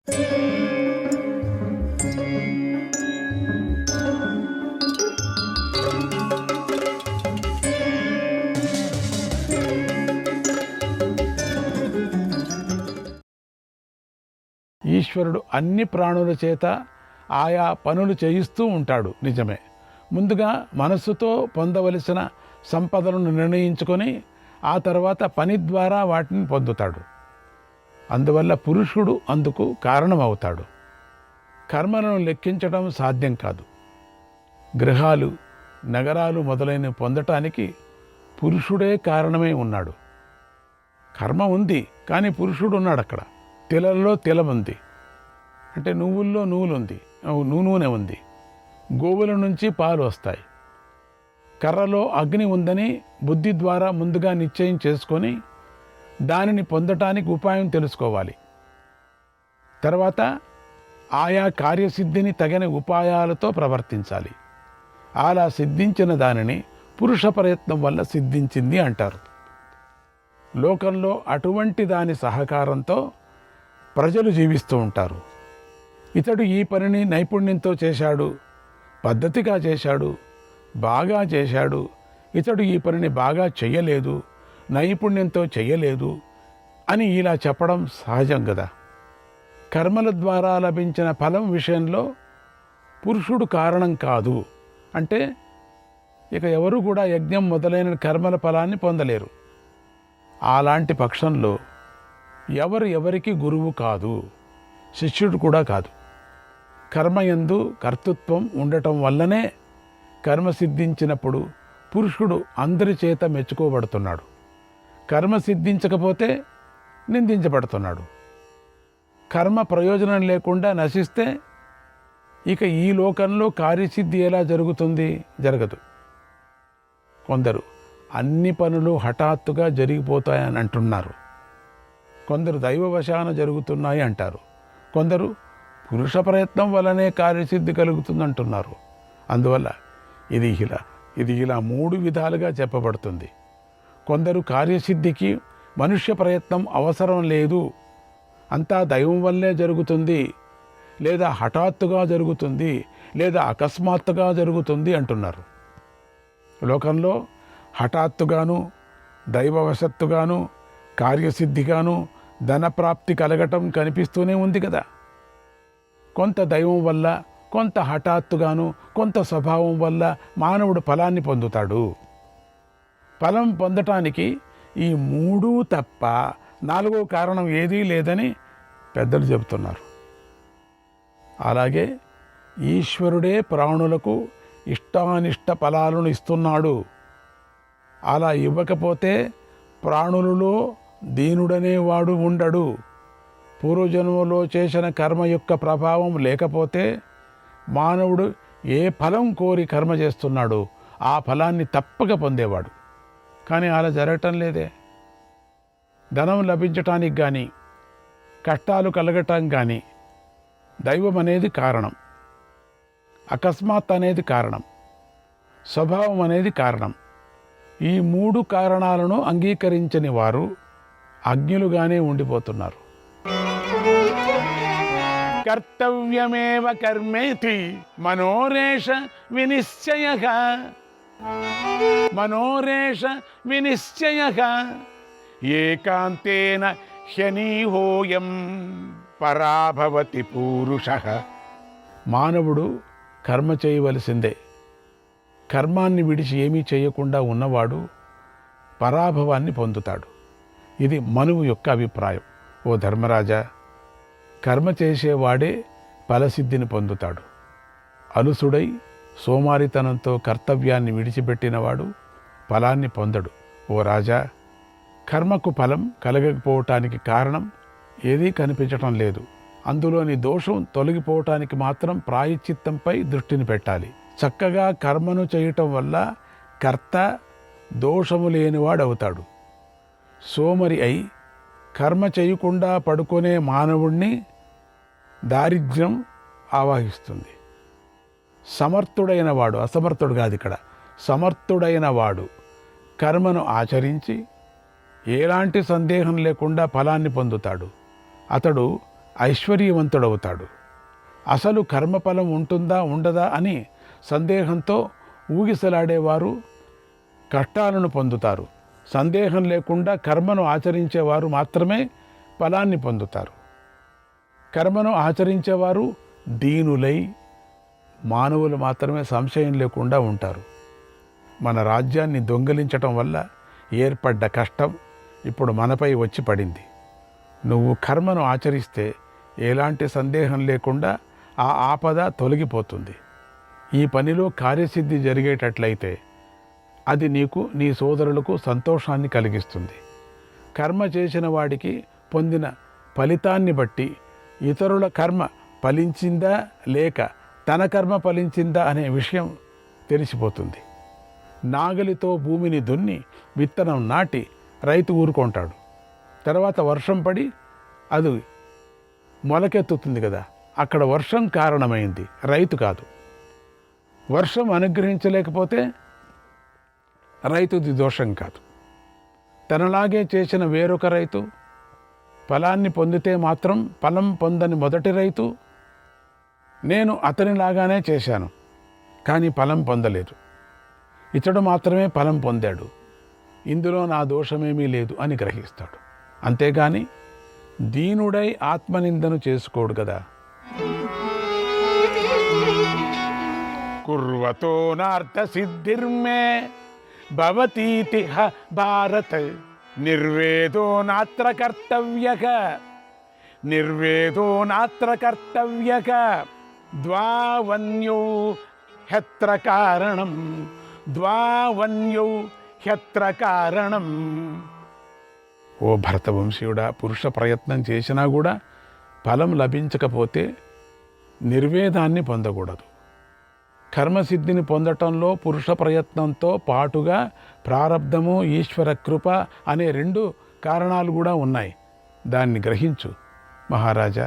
ఈశ్వరుడు అన్ని ప్రాణుల చేత ఆయా పనులు చేయిస్తూ ఉంటాడు, నిజమే. ముందుగా మనస్సుతో పొందవలసిన సంపదలను నిర్ణయించుకొని ఆ తర్వాత పని ద్వారా వాటిని పొందుతాడు. అందువల్ల పురుషుడు అందుకు కారణమవుతాడు. కర్మలను లెక్కించడం సాధ్యం కాదు. గృహాలు, నగరాలు మొదలైనవి పొందటానికి పురుషుడే కారణమై ఉన్నాడు. కర్మ ఉంది, కానీ పురుషుడు ఉన్నాడు అక్కడ. తిలల్లో తిలం ఉంది, అంటే నువ్వుల్లో నూనె ఉంది. గోవుల నుంచి పాలు వస్తాయి. కర్రలో అగ్ని ఉందని బుద్ధి ద్వారా ముందుగా నిశ్చయం చేసుకొని దానిని పొందటానికి ఉపాయం తెలుసుకోవాలి. తర్వాత ఆయా కార్యసిద్ధిని తగిన ఉపాయాలతో ప్రవర్తించాలి. అలా సిద్ధించిన దానిని పురుష ప్రయత్నం వల్ల సిద్ధించింది అంటారు. లోకంలో అటువంటి దాని సహకారంతో ప్రజలు జీవిస్తూ ఉంటారు. ఇతడు ఈ పనిని నైపుణ్యంతో చేశాడు, పద్ధతిగా చేశాడు, బాగా చేశాడు. ఇతడు ఈ పనిని బాగా చెయ్యలేదు, నైపుణ్యంతో చెయ్యలేదు అని ఇలా చెప్పడం సహజం కదా. కర్మల ద్వారా లభించిన ఫలం విషయంలో పురుషుడు కారణం కాదు అంటే ఇక ఎవరు కూడా యజ్ఞం మొదలైన కర్మల ఫలాన్ని పొందలేరు. అలాంటి పక్షంలో ఎవరికి గురువు కాదు, శిష్యుడు కూడా కాదు. కర్మయందు కర్తృత్వం ఉండటం వల్లనే కర్మ సిద్ధించినప్పుడు పురుషుడు అందరి చేత మెచ్చుకోబడుతున్నాడు. కర్మ సిద్ధించకపోతే నిందించబడుతున్నాడు. కర్మ ప్రయోజనం లేకుండా నశిస్తే ఇక ఈ లోకంలో కార్యసిద్ధి ఎలా జరుగుతుంది? జరగదు. కొందరు అన్ని పనులు హఠాత్తుగా జరిగిపోతాయని అంటున్నారు. కొందరు దైవవశాన జరుగుతున్నాయి అంటారు. కొందరు పురుష ప్రయత్నం వల్లనే కార్యసిద్ధి కలుగుతుందంటున్నారు. అందువల్ల ఇది ఇలా 3 విధాలుగా చెప్పబడుతుంది. కొందరు కార్యసిద్ధికి మనుష్య ప్రయత్నం అవసరం లేదు, అంతా దైవం వల్లే జరుగుతుంది, లేదా హఠాత్తుగా జరుగుతుంది, లేదా అకస్మాత్తుగా జరుగుతుంది అంటున్నారు. లోకంలో హఠాత్తుగాను, దైవవశత్తుగాను, కార్యసిద్ధిగాను ధనప్రాప్తి కలగటం కనిపిస్తూనే ఉంది కదా. కొంత దైవం వల్ల, కొంత హఠాత్తుగాను, కొంత స్వభావం వల్ల మానవుడు ఫలాన్ని పొందుతాడు. ఫలం పొందటానికి ఈ 3 తప్ప 4వ కారణం ఏదీ లేదని పెద్దలు చెబుతున్నారు. అలాగే ఈశ్వరుడే ప్రాణులకు ఇష్టానిష్ట ఫలాలను ఇస్తున్నాడు. అలా ఇవ్వకపోతే ప్రాణులలో దీనుడనేవాడు ఉండడు. పూర్వజన్మలో చేసిన కర్మ యొక్క ప్రభావం లేకపోతే మానవుడు ఏ ఫలం కోరి కర్మ చేస్తున్నాడో ఆ ఫలాన్ని తప్పక పొందేవాడు. కానీ అలా జరగటం లేదే. ధనం లభించటానికి కానీ, కష్టాలు కలగటానికి కానీ దైవం అనేది కారణం, అకస్మాత్ అనేది కారణం, స్వభావం అనేది కారణం. ఈ 3 కారణాలను అంగీకరించని వారు అజ్ఞులుగానే ఉండిపోతున్నారు. కర్తవ్యమేవ కర్మేతి మనోరేష వినిశ్చయః ఏకాంతేన హ్యనీహోయం పరాభవతి పూరుషః. మానవుడు కర్మ చేయవలసిందే. కర్మాన్ని విడిచి ఏమీ చేయకుండా ఉన్నవాడు పరాభవాన్ని పొందుతాడు. ఇది మనువు యొక్క అభిప్రాయం. ఓ ధర్మరాజా, కర్మ చేసేవాడే ఫలసిద్ధిని పొందుతాడు. అలుసుడై సోమారితనంతో కర్తవ్యాన్ని విడిచిపెట్టినవాడు ఫలాన్ని పొందడు. ఓ రాజా, కర్మకు ఫలం కలగకపోవటానికి కారణం ఏదీ కనిపించటం లేదు. అందులోని దోషం తొలగిపోవటానికి మాత్రం ప్రాయశ్చిత్తంపై దృష్టిని పెట్టాలి. చక్కగా కర్మను చేయటం వల్ల కర్త దోషము లేనివాడవుతాడు. సోమరి అయి కర్మ చేయకుండా పడుకునే మానవుణ్ణి దారిద్ర్యం ఆవాహిస్తుంది. సమర్థుడైన వాడు, అసమర్థుడు కాదు ఇక్కడ, సమర్థుడైన వాడు కర్మను ఆచరించి ఎలాంటి సందేహం లేకుండా ఫలాన్ని పొందుతాడు. అతడు ఐశ్వర్యవంతుడవుతాడు. అసలు కర్మఫలం ఉంటుందా ఉండదా అని సందేహంతో ఊగిసలాడేవారు కష్టాలను పొందుతారు. సందేహం లేకుండా కర్మను ఆచరించేవారు మాత్రమే ఫలాన్ని పొందుతారు. కర్మను ఆచరించేవారు దీనులై మానవులు మాత్రమే సంశయం లేకుండా ఉంటారు. మన రాజ్యాన్ని దొంగిలించటం వల్ల ఏర్పడ్డ కష్టం ఇప్పుడు మనపై వచ్చి పడింది. నువ్వు కర్మను ఆచరిస్తే ఎలాంటి సందేహం లేకుండా ఆ ఆపద తొలగిపోతుంది. ఈ పనిలో కార్యసిద్ధి జరిగేటట్లయితే అది నీకు, నీ సోదరులకు సంతోషాన్ని కలిగిస్తుంది. కర్మ చేసిన వాడికి పొందిన ఫలితాన్ని బట్టి ఇతరుల కర్మ ఫలించిందా లేక తన కర్మ ఫలించిందా అనే విషయం తెలిసిపోతుంది. నాగలితో భూమిని దున్ని విత్తనం నాటి రైతు ఊరుకుంటాడు. తర్వాత వర్షం పడి అది మొలకెత్తుతుంది కదా, అక్కడ వర్షం కారణమైంది, రైతు కాదు. వర్షం అనుగ్రహించలేకపోతే రైతుది దోషం కాదు. తనలాగే చేసిన వేరొక రైతు ఫలాన్ని పొందితే మాత్రం ఫలం పొందని మొదటి రైతు, నేను అతనిలాగానే చేశాను కానీ ఫలం పొందలేదు, ఇతడు మాత్రమే ఫలం పొందాడు, ఇందులో నా దోషమేమీ లేదు అని గ్రహిస్తాడు. అంతేగాని దీనుడై ఆత్మనిందను చేసుకోడు కదా. కుర్వతో నార్థ సిద్ధిర్మే భవతీతి భారత నిర్వేదో నాత్ర కర్తవ్యక నిర్వేదో నాత్ర కర్తవ్యక ద్వావన్యౌ హ్యత్ర కారణం ద్వావన్యౌ హ్యత్ర కారణం. ఓ భరతవంశీయుడా, పురుష ప్రయత్నం చేసినా కూడా ఫలం లభించకపోతే నిర్వేదాన్ని పొందకూడదు. కర్మసిద్ధిని పొందటంలో పురుష ప్రయత్నంతో పాటుగా ప్రారబ్ధము, ఈశ్వర కృప అనే 2 కారణాలు కూడా ఉన్నాయి. దాన్ని గ్రహించు మహారాజా.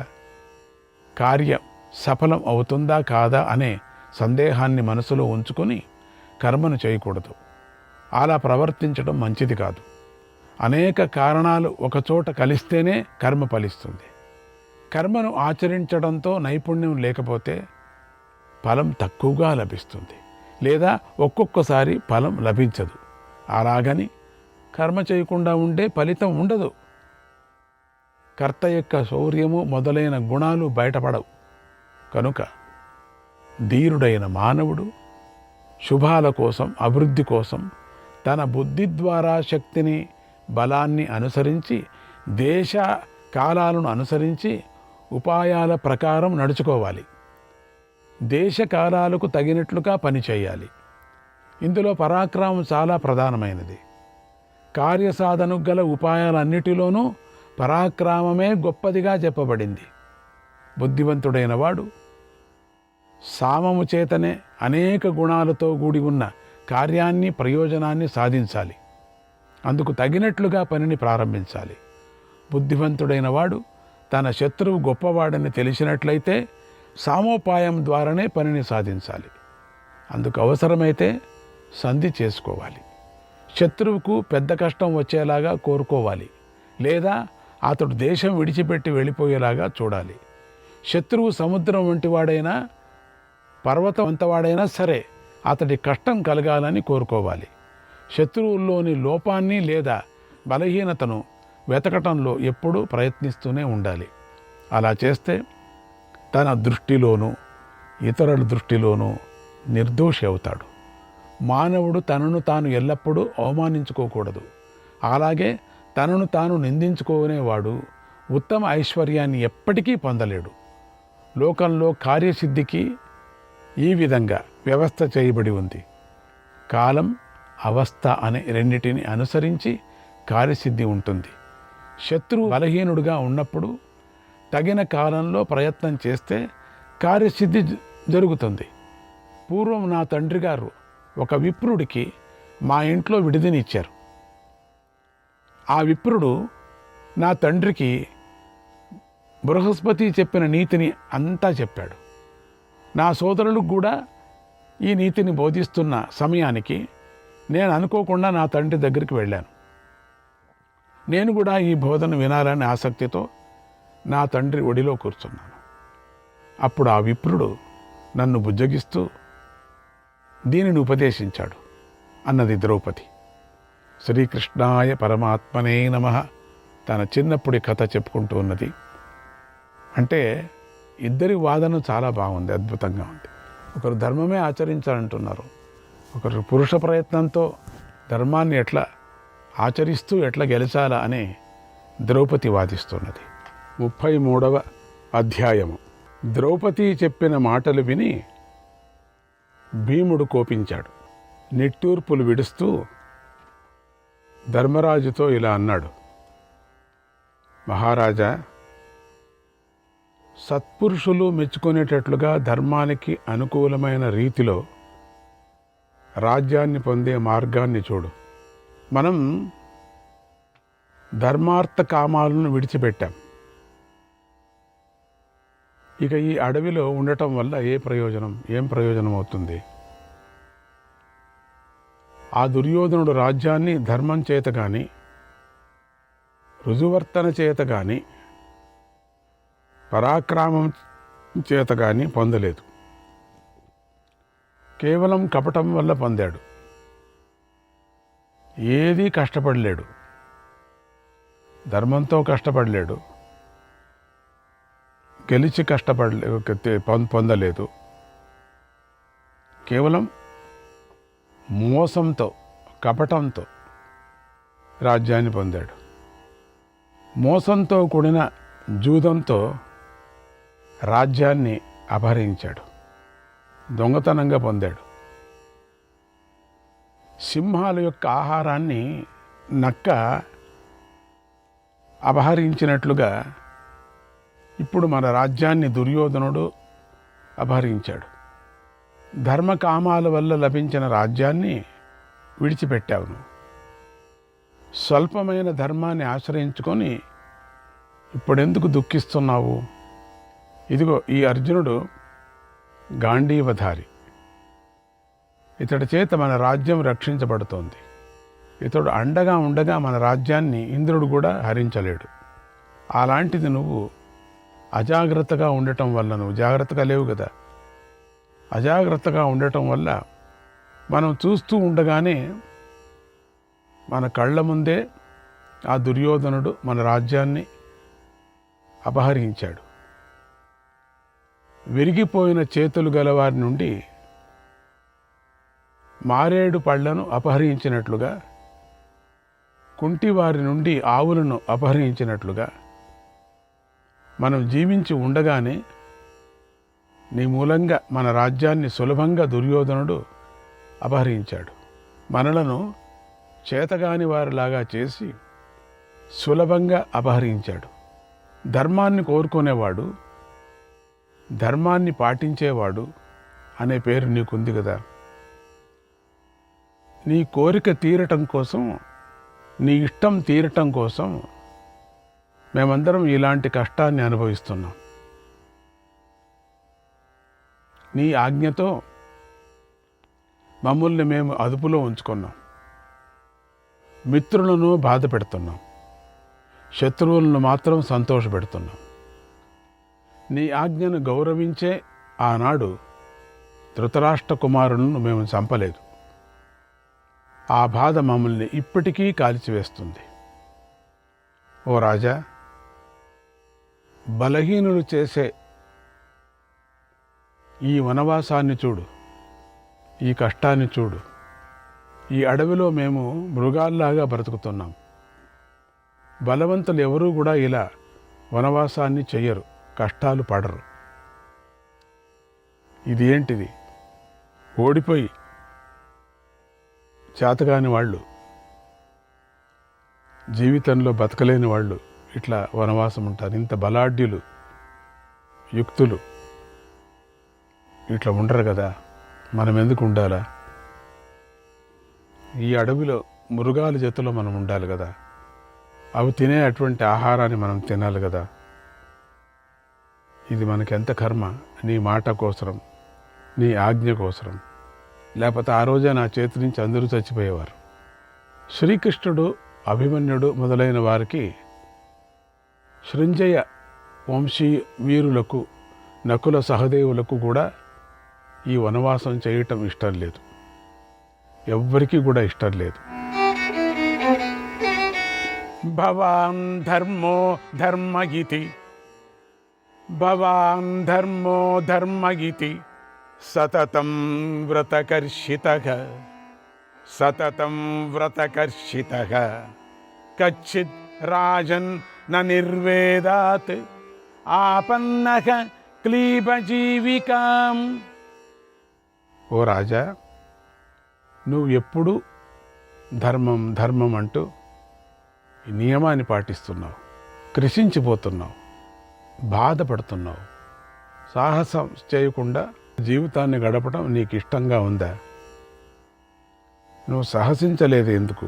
కార్యం సఫలం అవుతుందా కాదా అనే సందేహాన్ని మనసులో ఉంచుకొని కర్మను చేయకూడదు. అలా ప్రవర్తించడం మంచిది కాదు. అనేక కారణాలు ఒకచోట కలిస్తేనే కర్మ ఫలిస్తుంది. కర్మను ఆచరించడంతో నైపుణ్యం లేకపోతే ఫలం తక్కువగా లభిస్తుంది, లేదా ఒక్కొక్కసారి ఫలం లభించదు. అలాగని కర్మ చేయకుండా ఉండే ఫలితం ఉండదు. కర్త యొక్క శౌర్యము మొదలైన గుణాలు బయటపడవు. కనుక ధీరుడైన మానవుడు శుభాల కోసం, అభివృద్ధి కోసం తన బుద్ధి ద్వారా శక్తిని, బలాన్ని అనుసరించి, దేశ కాలాలను అనుసరించి ఉపాయాల ప్రకారం నడుచుకోవాలి. దేశ కాలాలకు తగినట్లుగా పనిచేయాలి. ఇందులో పరాక్రమం చాలా ప్రధానమైనది. కార్యసాధనకు గల ఉపాయాలన్నిటిలోనూ పరాక్రమమే గొప్పదిగా చెప్పబడింది. బుద్ధివంతుడైన వాడు సామము చేతనే అనేక గుణాలతో కూడి ఉన్న కార్యాన్ని, ప్రయోజనాన్ని సాధించాలి. అందుకు తగినట్లుగా పనిని ప్రారంభించాలి. బుద్ధివంతుడైన వాడు తన శత్రువు గొప్పవాడని తెలిసినట్లయితే సామోపాయం ద్వారానే పనిని సాధించాలి. అందుకు అవసరమైతే సంధి చేసుకోవాలి. శత్రువుకు పెద్ద కష్టం వచ్చేలాగా కోరుకోవాలి, లేదా అతడు దేశం విడిచిపెట్టి వెళ్ళిపోయేలాగా చూడాలి. శత్రువు సముద్రం వంటి వాడైనా, పర్వతం వంతవాడైనా సరే అతడి కష్టం కలగాలని కోరుకోవాలి. శత్రువుల్లోని లోపాన్ని లేదా బలహీనతను వెతకటంలో ఎప్పుడూ ప్రయత్నిస్తూనే ఉండాలి. అలా చేస్తే తన దృష్టిలోనూ ఇతరుల దృష్టిలోనూ నిర్దోషి అవుతాడు. మానవుడు తనను తాను ఎల్లప్పుడూ అవమానించుకోకూడదు. అలాగే తనను తాను నిందించుకునేవాడు ఉత్తమ ఐశ్వర్యాన్ని ఎప్పటికీ పొందలేడు. లోకంలో కార్యసిద్ధికి ఈ విధంగా వ్యవస్థ చేయబడి ఉంది. కాలం, అవస్థ అనే రెండిటిని అనుసరించి కార్యసిద్ధి ఉంటుంది. శత్రువు బలహీనుడుగా ఉన్నప్పుడు తగిన కాలంలో ప్రయత్నం చేస్తే కార్యసిద్ధి జరుగుతుంది. పూర్వం నా తండ్రి గారు ఒక విప్రుడికి మా ఇంట్లో విడిదినిచ్చారు. ఆ విప్రుడు నా తండ్రికి బృహస్పతి చెప్పిన నీతిని అంతా చెప్పాడు. నా సోదరులకు కూడా ఈ నీతిని బోధిస్తున్న సమయానికి నేను అనుకోకుండా నా తండ్రి దగ్గరికి వెళ్ళాను. నేను కూడా ఈ బోధన వినాలని ఆసక్తితో నా తండ్రి ఒడిలో కూర్చున్నాను. అప్పుడు ఆ విప్రుడు నన్ను బుజ్జగిస్తూ దీనిని ఉపదేశించాడు అన్నది ద్రౌపది. శ్రీకృష్ణాయ పరమాత్మనే నమః తన చిన్నప్పుడి కథ చెప్పుకుంటూ ఉన్నది. అంటే ఇద్దరి వాదన చాలా బాగుంది, అద్భుతంగా ఉంది. ఒకరు ధర్మమే ఆచరించాలంటున్నారు, ఒకరు పురుష ప్రయత్నంతో ధర్మాన్ని ఎట్లా ఆచరిస్తూ ఎట్లా గెలిచాలా అని ద్రౌపది వాదిస్తున్నది. 33వ అధ్యాయము. ద్రౌపది చెప్పిన మాటలు విని భీముడు కోపించాడు. నిట్టూర్పులు విడుస్తూ ధర్మరాజుతో ఇలా అన్నాడు. మహారాజా, సత్పురుషులు మెచ్చుకునేటట్లుగా ధర్మానికి అనుకూలమైన రీతిలో రాజ్యాన్ని పొందే మార్గాన్ని చూడు. మనం ధర్మార్థ కామాలను విడిచిపెట్టాం. ఇక ఈ అడవిలో ఉండటం వల్ల ఏం ప్రయోజనం అవుతుంది? ఆ దుర్యోధనుడు రాజ్యాన్ని ధర్మం చేత కానీ రుజువర్తన చేత కానీ పరాక్రమం చేత కానీ పొందలేదు. కేవలం కపటం వల్ల పొందాడు. ఏదీ కష్టపడలేడు, ధర్మంతో కష్టపడలేడు, గెలిచి పొందలేదు. కేవలం మోసంతో కపటంతో రాజ్యాన్ని పొందాడు. మోసంతో కూడిన జూదంతో రాజ్యాన్ని అపహరించాడు, దొంగతనంగా పొందాడు. సింహాల యొక్క ఆహారాన్ని నక్క అపహరించినట్లుగా ఇప్పుడు మన రాజ్యాన్ని దుర్యోధనుడు అపహరించాడు. ధర్మకామాల వల్ల లభించిన రాజ్యాన్ని విడిచిపెట్టావు. నువ్వు స్వల్పమైన ధర్మాన్ని ఆశ్రయించుకొని ఇప్పుడెందుకు దుఃఖిస్తున్నావు? ఇదిగో ఈ అర్జునుడు గాంధీవధారి. ఇతడి చేత మన రాజ్యం రక్షించబడుతోంది. ఇతడు అండగా ఉండగా మన రాజ్యాన్ని ఇంద్రుడు కూడా హరించలేడు. అలాంటిది నువ్వు అజాగ్రత్తగా ఉండటం వల్ల, నువ్వు జాగ్రత్తగా లేవు కదా, అజాగ్రత్తగా ఉండటం వల్ల మనం చూస్తూ ఉండగానే మన కళ్ళ ముందే ఆ దుర్యోధనుడు మన రాజ్యాన్ని అపహరించాడు. విరిగిపోయిన చేతులు గలవారి నుండి మారేడు పళ్లను అపహరించినట్లుగా, కుంటివారి నుండి ఆవులను అపహరించినట్లుగా మనం జీవించి ఉండగానే నీ మూలంగా మన రాజ్యాన్ని సులభంగా దుర్యోధనుడు అపహరించాడు. మనలను చేతగాని వారిలాగా చేసి సులభంగా అపహరించాడు. ధర్మాన్ని కోరుకునేవాడు, ధర్మాన్ని పాటించేవాడు అనే పేరు నీకుంది కదా. నీ కోరిక తీరటం కోసం, నీ ఇష్టం తీరటం కోసం మేమందరం ఇలాంటి కష్టాన్ని అనుభవిస్తున్నాం. నీ ఆజ్ఞతో మమ్మల్ని మేము అదుపులో ఉంచుకున్నాం. మిత్రులను బాధ పెడుతున్నాం, శత్రువులను మాత్రం సంతోషపెడుతున్నాం. నీ ఆజ్ఞను గౌరవించే ఆనాడు ధృతరాష్ట్ర కుమారులను మేము చంపలేదు. ఆ బాధ మమ్మల్ని ఇప్పటికీ కాల్చివేస్తుంది. ఓ రాజా, బలహీనులు చేసే ఈ వనవాసాన్ని చూడు, ఈ కష్టాన్ని చూడు. ఈ అడవిలో మేము మృగాల్లాగా బ్రతుకుతున్నాం. బలవంతులు ఎవరూ కూడా ఇలా వనవాసాన్ని చెయ్యరు, కష్టాలు పడరు. ఇది ఏంటిది? ఓడిపోయి చేతగాని వాళ్ళు, జీవితంలో బతకలేని వాళ్ళు ఇట్లా వనవాసం ఉంటారు. ఇంత బలాఢ్యులు, యుక్తులు ఇట్లా ఉండరు కదా. మనం ఎందుకు ఉండాలా? ఈ అడవిలో మృగాల జతలో మనం ఉండాలి కదా. అవి తినే అటువంటి ఆహారాన్ని మనం తినాలి కదా. ఇది మనకెంత కర్మ. నీ మాట కోసరం, నీ ఆజ్ఞ కోసరం. లేకపోతే ఆ రోజే నా చేతి నుంచి అందరూ చచ్చిపోయేవారు. శ్రీకృష్ణుడు, అభిమన్యుడు మొదలైన వారికి సృంజయ వంశీ వీరులకు నకుల సహదేవులకు కూడా ఈ వనవాసం చేయటం ఇష్టం లేదు. ఎవ్వరికీ కూడా ఇష్టం లేదు. భవాన్ ధర్మో ధర్మగితి భవాన్ ధర్మో ధర్మగితి సతతం వ్రతకర్షితః సతతం వ్రతకర్షితః కచ్చిత్ రాజన్ న నిర్వేదాత్ ఆపన్నః క్లీబజీవికాం. ఓ రాజా, నువ్వు ఎప్పుడు ధర్మం ధర్మం అంటూ ఈ నియమాన్ని పాటిస్తున్నావు, కృషించిపోతున్నావు, బాధపడుతున్నావు. సాహసం చేయకుండా జీవితాన్ని గడపడం నీకు ఇష్టంగా ఉందా? నువ్వు సాహసించలేదు ఎందుకు?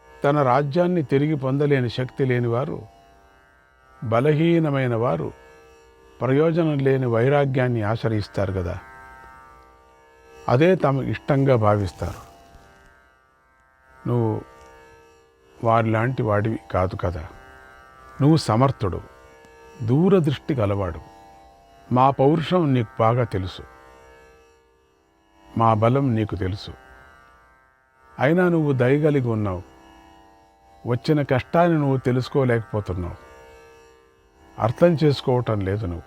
తన రాజ్యాన్ని తిరిగి పొందలేని శక్తి లేనివారు, బలహీనమైన వారు ప్రయోజనం లేని వైరాగ్యాన్ని ఆశ్రయిస్తారు కదా, అదే తమకు ఇష్టంగా భావిస్తారు. నువ్వు వారిలాంటి వాడివి కాదు కదా. నువ్వు సమర్థుడు, దూరదృష్టి గలవాడు. మా పౌరుషం నీకు బాగా తెలుసు, మా బలం నీకు తెలుసు. అయినా నువ్వు దయగలిగి ఉన్నావు. వచ్చిన కష్టాన్ని నువ్వు తెలుసుకోలేకపోతున్నావు, అర్థం చేసుకోవటం లేదు. నువ్వు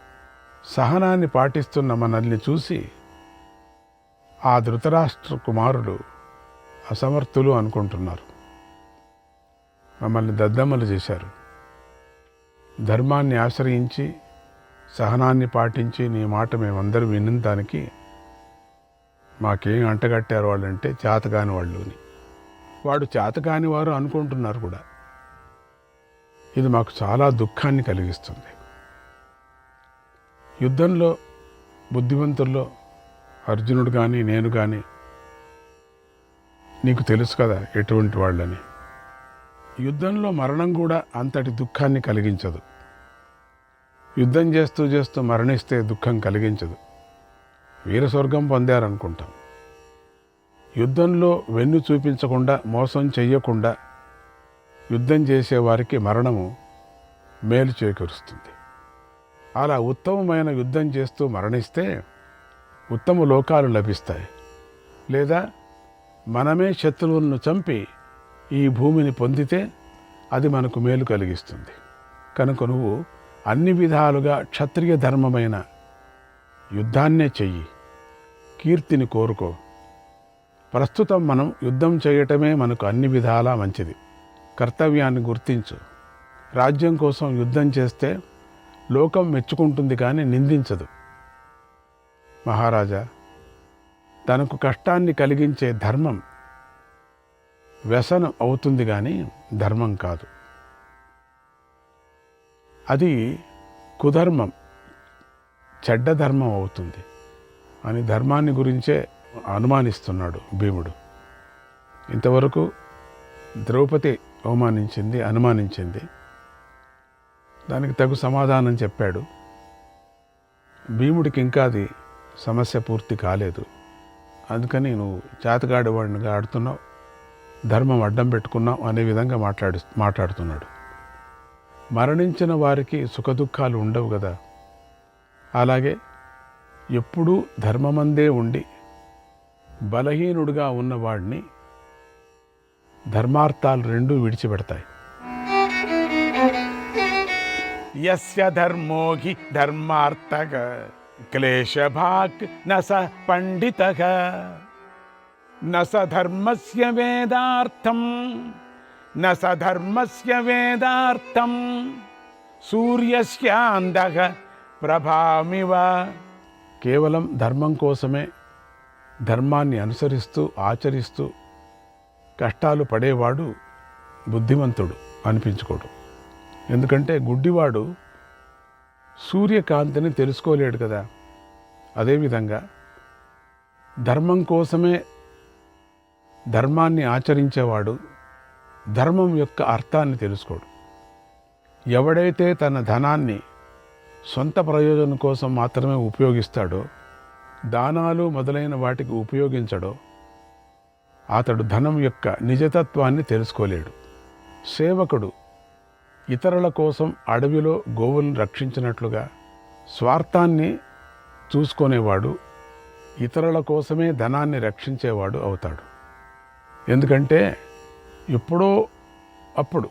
సహనాన్ని పాటిస్తున్న మనల్ని చూసి ఆ ధృతరాష్ట్ర కుమారులు అసమర్థులు అనుకుంటున్నారు. మమ్మల్ని దద్దమ్మలు చేశారు. ధర్మాన్ని ఆశ్రయించి సహనాన్ని పాటించి నీ మాట మేమందరూ వినడానికి మాకేం అంటగట్టారు వాళ్ళంటే చేతకాని వాళ్ళు అని. వాడు చేతకాని వారు అనుకుంటున్నారు కూడా. ఇది మాకు చాలా దుఃఖాన్ని కలిగిస్తుంది. యుద్ధంలో బుద్ధివంతుల్లో అర్జునుడు కానీ నేను కానీ నీకు తెలుసు కదా ఎటువంటి వాళ్ళని. యుద్ధంలో మరణం కూడా అంతటి దుఃఖాన్ని కలిగించదు. యుద్ధం చేస్తూ చేస్తూ మరణిస్తే దుఃఖం కలిగించదు. వీరస్వర్గం పొందారనుకుంటాం. యుద్ధంలో వెన్ను చూపించకుండా, మోసం చెయ్యకుండా యుద్ధం చేసేవారికి మరణము మేలు చేకూరుస్తుంది. అలా ఉత్తమమైన యుద్ధం చేస్తూ మరణిస్తే ఉత్తమ లోకాలు లభిస్తాయి. లేదా మనమే శత్రువులను చంపి ఈ భూమిని పొందితే అది మనకు మేలు కలిగిస్తుంది. కనుక నువ్వు అన్ని విధాలుగా క్షత్రియ ధర్మమైన యుద్ధాన్నే చెయ్యి, కీర్తిని కోరుకో. ప్రస్తుతం మనం యుద్ధం చేయటమే మనకు అన్ని విధాలా మంచిది. కర్తవ్యాన్ని గుర్తించు. రాజ్యం కోసం యుద్ధం చేస్తే లోకం మెచ్చుకుంటుంది కానీ నిందించదు. మహారాజా, తనకు కష్టాన్ని కలిగించే ధర్మం వ్యసనం అవుతుంది కానీ ధర్మం కాదు. అది కుధర్మం, చెడ్డ ధర్మం అవుతుంది అని ధర్మాన్ని గురించే అనుమానిస్తున్నాడు భీముడు. ఇంతవరకు ద్రౌపది అనుమానించింది. దానికి తగు సమాధానం చెప్పాడు. భీముడికి ఇంకా అది సమస్య పూర్తి కాలేదు. అందుకని నువ్వు చేతగాడివాడినిగా ఆడుతున్నావు, ధర్మం అడ్డం పెట్టుకున్నావు అనే విధంగా మాట్లాడుతున్నాడు. మరణించిన వారికి సుఖదుఖాలు ఉండవు కదా. అలాగే ఎప్పుడూ ధర్మమందే ఉండి బలహీనుడుగా ఉన్నవాడిని ధర్మార్థాలు రెండూ విడిచిపెడతాయి. యస్య ధర్మో హి ధర్మార్థః క్లేశభాక్ న స పండితః న స ధర్మస్య వేదార్థం న స ధర్మస్య వేదార్థం సూర్యస్యాంధః ప్రభామివ. కేవలం ధర్మం కోసమే ధర్మాన్ని అనుసరిస్తూ ఆచరిస్తూ కష్టాలు పడేవాడు బుద్ధిమంతుడు అనిపించుకోడు. ఎందుకంటే గుడ్డివాడు సూర్యకాంతిని తెలుసుకోలేడు కదా. అదేవిధంగా ధర్మం కోసమే ధర్మాన్ని ఆచరించేవాడు ధర్మం యొక్క అర్థాన్ని తెలుసుకోడు. ఎవడైతే తన ధనాన్ని సొంత ప్రయోజనం కోసం మాత్రమే ఉపయోగిస్తాడో, దానాలు మొదలైన వాటికి ఉపయోగించడో, అతడు ధనం యొక్క నిజతత్వాన్ని తెలుసుకోలేడు. సేవకుడు ఇతరుల కోసం అడవిలో గోవులను రక్షించినట్లుగా స్వార్థాన్ని చూసుకునేవాడు ఇతరుల కోసమే ధనాన్ని రక్షించేవాడు అవుతాడు. ఎందుకంటే ఎప్పుడో అప్పుడు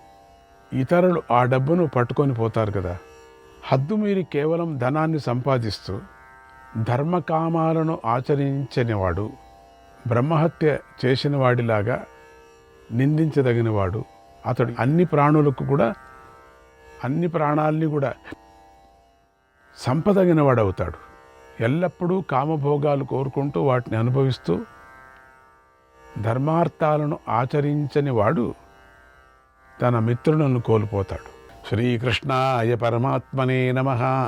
ఇతరులు ఆ డబ్బును పట్టుకొని పోతారు కదా. హద్దు మీరి కేవలం ధనాన్ని సంపాదిస్తూ ధర్మకామాలను ఆచరించనివాడు, బ్రహ్మహత్య చేసిన వాడిలాగా నిందించదగినవాడు. అతడు అన్ని ప్రాణాలని కూడా సంపదగినవాడు అవుతాడు. ఎల్లప్పుడూ కామభోగాలు కోరుకుంటూ వాటిని అనుభవిస్తూ ధర్మార్థాలను ఆచరించని వాడు తన మిత్రులను కోల్పోతాడు. శ్రీకృష్ణాయ పరమాత్మనే నమః.